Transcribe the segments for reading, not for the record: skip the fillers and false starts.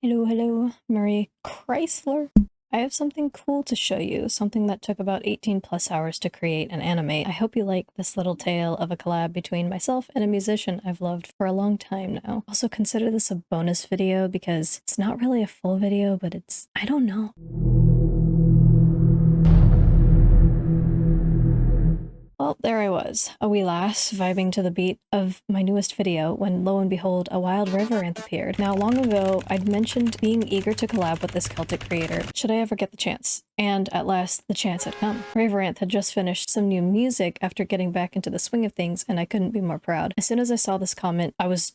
Hello, hello, Marie Chrysler. I have something cool to show you, something that took about 18 plus hours to create and animate. I hope you like this little tale of a collab between myself and a musician I've loved for a long time now. Also consider this a bonus video because it's not really a full video, but I don't know. Well, there I was, a wee lass, vibing to the beat of my newest video when lo and behold, a wild river appeared. Now, long ago, I'd mentioned being eager to collab with this Celtic creator, should I ever get the chance. And at last, the chance had come. Raveranth had just finished some new music after getting back into the swing of things, and I couldn't be more proud. As soon as I saw this comment, I was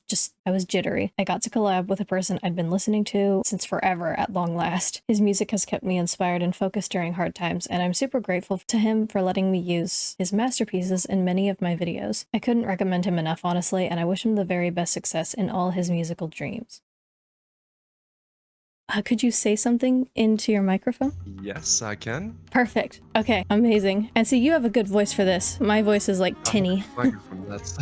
jittery. I got to collab with a person I'd been listening to since forever at long last. His music has kept me inspired and focused during hard times, and I'm super grateful to him for letting me use his masterpieces in many of my videos. I couldn't recommend him enough, honestly, and I wish him the very best success in all his musical dreams. Could you say something into your microphone? Yes, I can. Perfect. Okay, amazing. And see, you have a good voice for this. My voice is like tinny. Microphone, that's...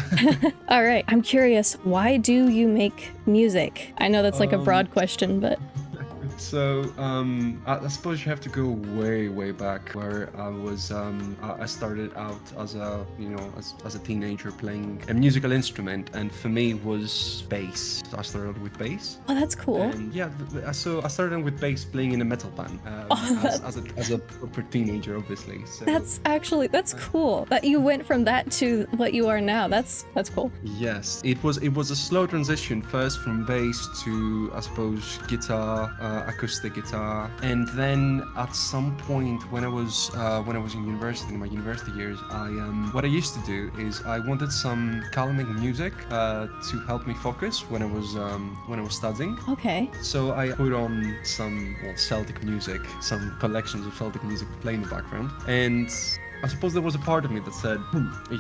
All right, I'm curious, why do you make music? I know that's like a broad question, but... So, I suppose you have to go way back where I was, I started out as a, as a teenager playing a musical instrument, and for me it was bass. I started with bass. Oh, that's cool. And yeah, so I started with bass playing in a metal band, as a proper teenager, obviously. So, that's cool. That you went from that to what you are now. That's cool. Yes, it was a slow transition, first from bass to, I suppose, guitar, acoustic guitar, and then at some point when I was in university, in my university years, what I used to do is I wanted some calming music to help me focus when I was studying. Okay. So I put on some Celtic music, some collections of Celtic music to play in the background, and I suppose there was a part of me that said,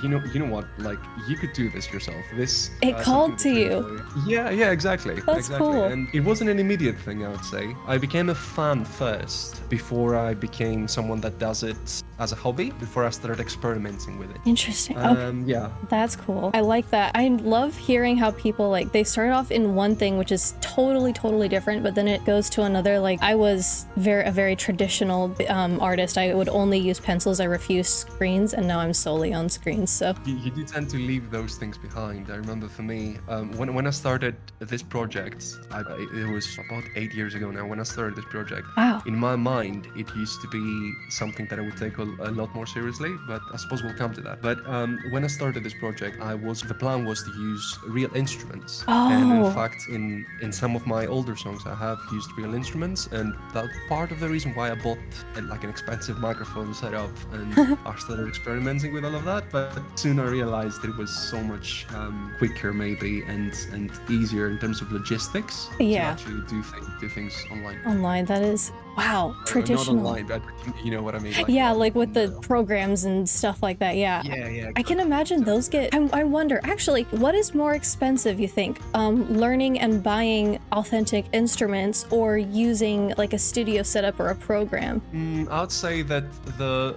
you know what, like, you could do this yourself. It called to you. Yeah, exactly. That's cool. And it wasn't an immediate thing, I would say. I became a fan first before I became someone that does it as a hobby, before I started experimenting with it. Interesting. Okay. Yeah. That's cool. I like that. I love hearing how people, like, they start off in one thing, which is totally different, but then it goes to another. Like, I was a very traditional artist. I would only use pencils. I refused screens, and now I'm solely on screens. So you do tend to leave those things behind. I remember for me, when I started this project, it was about 8 years ago now. When I started this project, wow. In my mind, it used to be something that I would take a lot more seriously. But I suppose we'll come to that. But when I started this project, the plan was to use real instruments. Oh. And in fact, in some of my older songs, I have used real instruments, and that's part of the reason why I bought like an expensive microphone setup and I started experimenting with all of that. But soon I realized it was so much quicker, maybe, and easier in terms of logistics. Yeah. To actually do things online. Online, that is, wow, traditional. Not online, but you know what I mean. Like, yeah, like with the programs and stuff like that. Yeah. Yeah. Exactly. I can imagine those get. I wonder, actually, what is more expensive, you think? Learning and buying authentic instruments, or using like a studio setup or a program? I would say that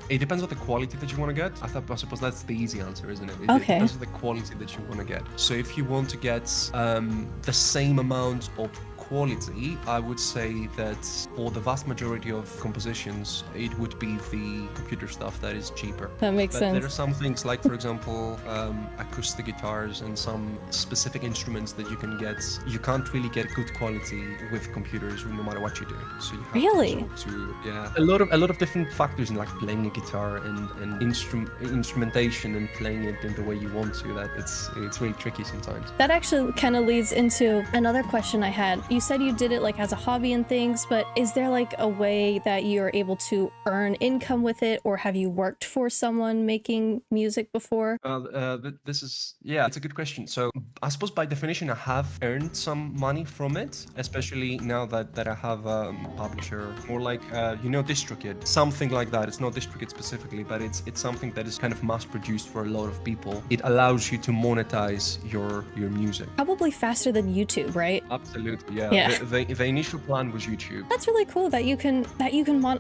it depends on the quality that you want to get. I suppose that's the easy answer, isn't it? Okay. It depends on the quality that you want to get. So if you want to get the same amount of quality, I would say that for the vast majority of compositions, it would be the computer stuff that is cheaper. That makes sense. There are some things like, for example, acoustic guitars and some specific instruments that you can get. You can't really get good quality with computers, no matter what you do. So you have really a lot of different factors in like playing a guitar and instrumentation and playing it in the way you want to. That it's really tricky sometimes. That actually kind of leads into another question I had. You said you did it like as a hobby and things, but is there like a way that you're able to earn income with it, or have you worked for someone making music before? It's a good question. So I suppose by definition, I have earned some money from it, especially now that I have a publisher, more like DistroKid, something like that. It's not DistroKid specifically, but it's something that is kind of mass produced for a lot of people. It allows you to monetize your music. Probably faster than YouTube, right? Absolutely, yeah. Yeah. The initial plan was YouTube. That's really cool that you can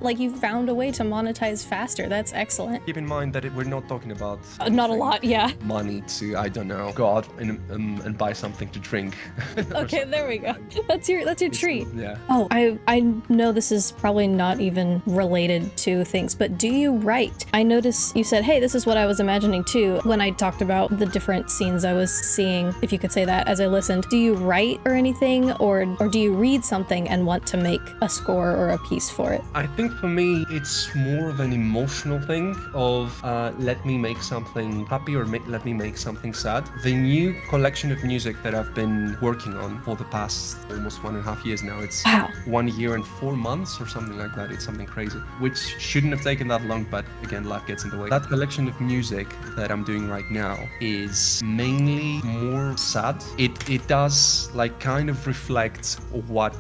like you found a way to monetize faster. That's excellent. Keep in mind that we're not talking about Not a anything lot, yeah. money to, I don't know, go out and buy something to drink. or Okay, something there we like go. that. That's your It's- treat. Yeah. Oh, I know this is probably not even related to things, but do you write? I noticed you said, hey, this is what I was imagining too when I talked about the different scenes I was seeing, if you could say that, as I listened. Do you write or anything, or do you read something and want to make a score or a piece for it? I think for me, it's more of an emotional thing of let me make something happy or let me make something sad. The new collection of music that I've been working on for the past almost 1.5 years now, it's Wow. 1 year and 4 months or something like that. It's something crazy, which shouldn't have taken that long, but again, life gets in the way. That collection of music that I'm doing right now is mainly more sad. It does like kind of reflect what,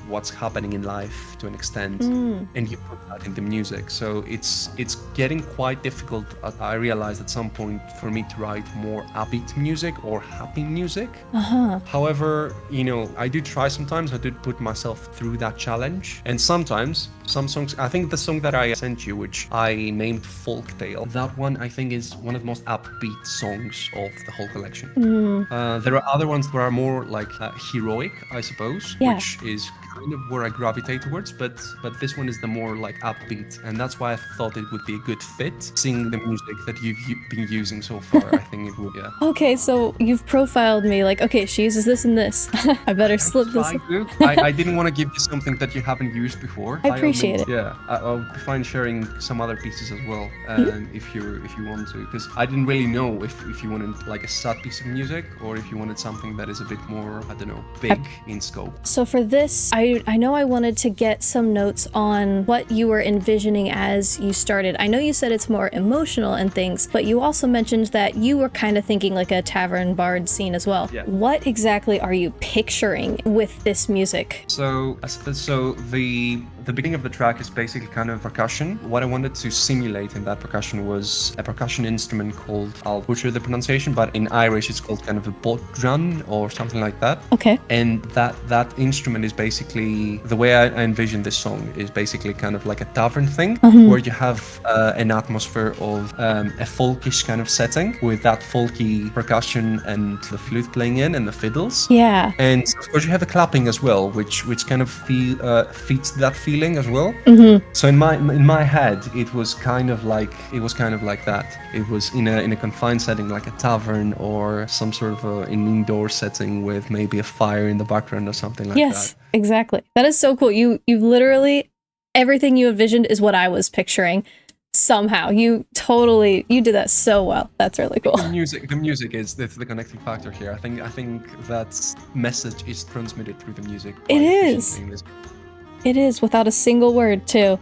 what's happening in life to an extent, and you put that in the music. So it's getting quite difficult. I realized at some point for me to write more upbeat music or happy music. However, I do try sometimes. I do put myself through that challenge, and sometimes some songs. I think the song that I sent you, which I named Folktale, that one I think is one of the most upbeat songs of the whole collection. There are other ones that are more like heroic, I suppose, Yeah. which is kind of where I gravitate towards, but this one is the more like upbeat, and that's why I thought it would be a good fit. Seeing the music that you've been using so far, I think it would. Yeah. Okay, so you've profiled me like, okay, she uses this and this. I better slip this. I do. I didn't want to give you something that you haven't used before. I appreciate it. Yeah, I'll be fine sharing some other pieces as well, if you want to, because I didn't really know if you wanted like a sad piece of music or if you wanted something that is a bit more, I don't know, big in scope. So for this, I know I wanted to get some notes on what you were envisioning as you started. I know you said it's more emotional and things, but you also mentioned that you were kind of thinking like a tavern bard scene as well. Yeah. What exactly are you picturing with this music? So the beginning of the track is basically kind of percussion. What I wanted to simulate in that percussion was a percussion instrument called, I'll butcher the pronunciation, but in Irish it's called kind of a bodhrán or something like that. Okay. And that instrument is basically, the way I envision this song is basically kind of like a tavern thing, where you have an atmosphere of a folkish kind of setting with that folky percussion and the flute playing in and the fiddles. Yeah. And of course you have the clapping as well, which kind of feeds that feeling as well. So in my head it was kind of like that. It was in a confined setting, like a tavern or some sort of an indoor setting with maybe a fire in the background or something like that. Yes, exactly. That is so cool. You literally, everything you envisioned is what I was picturing. Somehow you did that so well. That's really cool. The music is the connecting factor here. I think that message is transmitted through the music. It is. It is, without a single word too.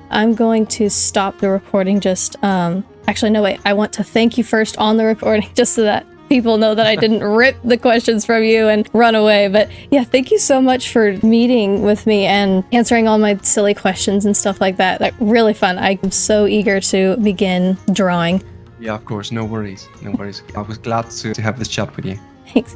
I'm going to stop the recording just, actually, no, wait. I want to thank you first on the recording just so that people know that I didn't rip the questions from you and run away. But yeah, thank you so much for meeting with me and answering all my silly questions and stuff like that. Like, really fun. I'm so eager to begin drawing. Yeah, of course. No worries. No worries. I was glad to have this chat with you. Thanks.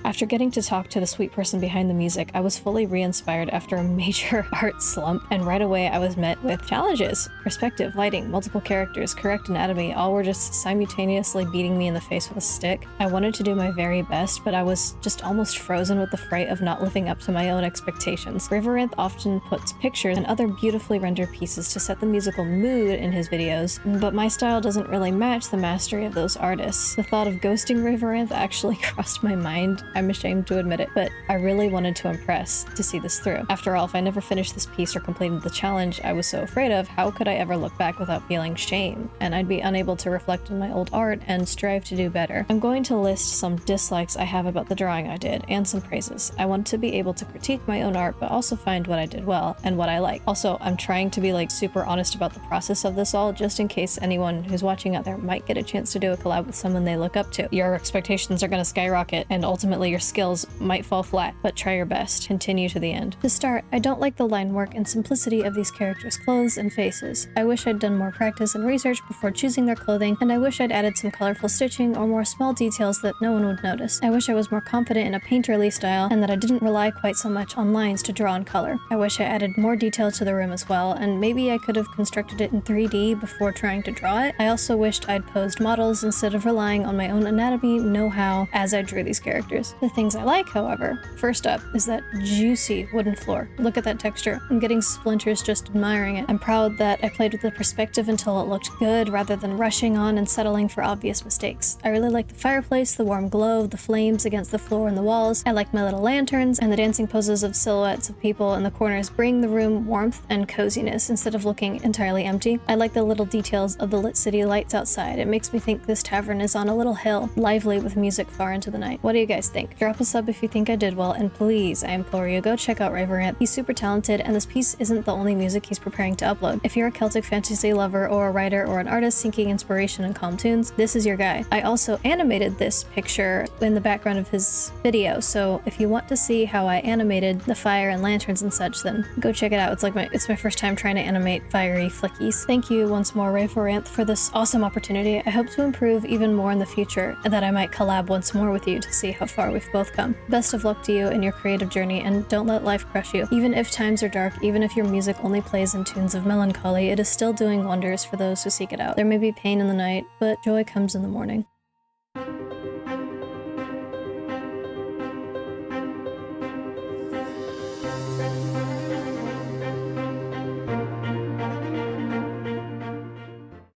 After getting to talk to the sweet person behind the music, I was fully re-inspired after a major art slump, and right away I was met with challenges. Perspective, lighting, multiple characters, correct anatomy, all were just simultaneously beating me in the face with a stick. I wanted to do my very best, but I was just almost frozen with the fright of not living up to my own expectations. Riveranth often puts pictures and other beautifully rendered pieces to set the musical mood in his videos, but my style doesn't really match the mastery of those artists. The thought of ghosting Riveranth actually crossed my mind. I'm ashamed to admit it, but I really wanted to impress to see this through. After all, if I never finished this piece or completed the challenge I was so afraid of, how could I ever look back without feeling shame? And I'd be unable to reflect on my old art and strive to do better. I'm going to list some dislikes I have about the drawing I did, and some praises. I want to be able to critique my own art, but also find what I did well, and what I like. Also, I'm trying to be like super honest about the process of this all, just in case anyone who's watching out there might get a chance to do a collab with someone they look up to. Your expectations are going to skyrocket, and ultimately Unfortunately, your skills might fall flat, but try your best. Continue to the end. To start, I don't like the line work and simplicity of these characters' clothes and faces. I wish I'd done more practice and research before choosing their clothing, and I wish I'd added some colorful stitching or more small details that no one would notice. I wish I was more confident in a painterly style and that I didn't rely quite so much on lines to draw in color. I wish I added more detail to the room as well, and maybe I could have constructed it in 3D before trying to draw it. I also wished I'd posed models instead of relying on my own anatomy know-how as I drew these characters. The things I like, however, first up is that juicy wooden floor. Look at that texture. I'm getting splinters just admiring it. I'm proud that I played with the perspective until it looked good rather than rushing on and settling for obvious mistakes. I really like the fireplace, the warm glow, the flames against the floor and the walls. I like my little lanterns, and the dancing poses of silhouettes of people in the corners bring the room warmth and coziness instead of looking entirely empty. I like the little details of the lit city lights outside. It makes me think this tavern is on a little hill, lively with music far into the night. What do you guys think? Drop a sub if you think I did well, and please, I implore you, go check out Riverant. He's super talented, and this piece isn't the only music he's preparing to upload. If you're a Celtic fantasy lover or a writer or an artist seeking inspiration and calm tunes, this is your guy. I also animated this picture in the background of his video, so if you want to see how I animated the fire and lanterns and such, then go check it out. It's my first time trying to animate fiery flickies. Thank you once more, Riverant, for this awesome opportunity. I hope to improve even more in the future, and that I might collab once more with you to see how far we've both come. Best of luck to you in your creative journey, and don't let life crush you. Even if times are dark, even if your music only plays in tunes of melancholy, it is still doing wonders for those who seek it out. There may be pain in the night, but joy comes in the morning.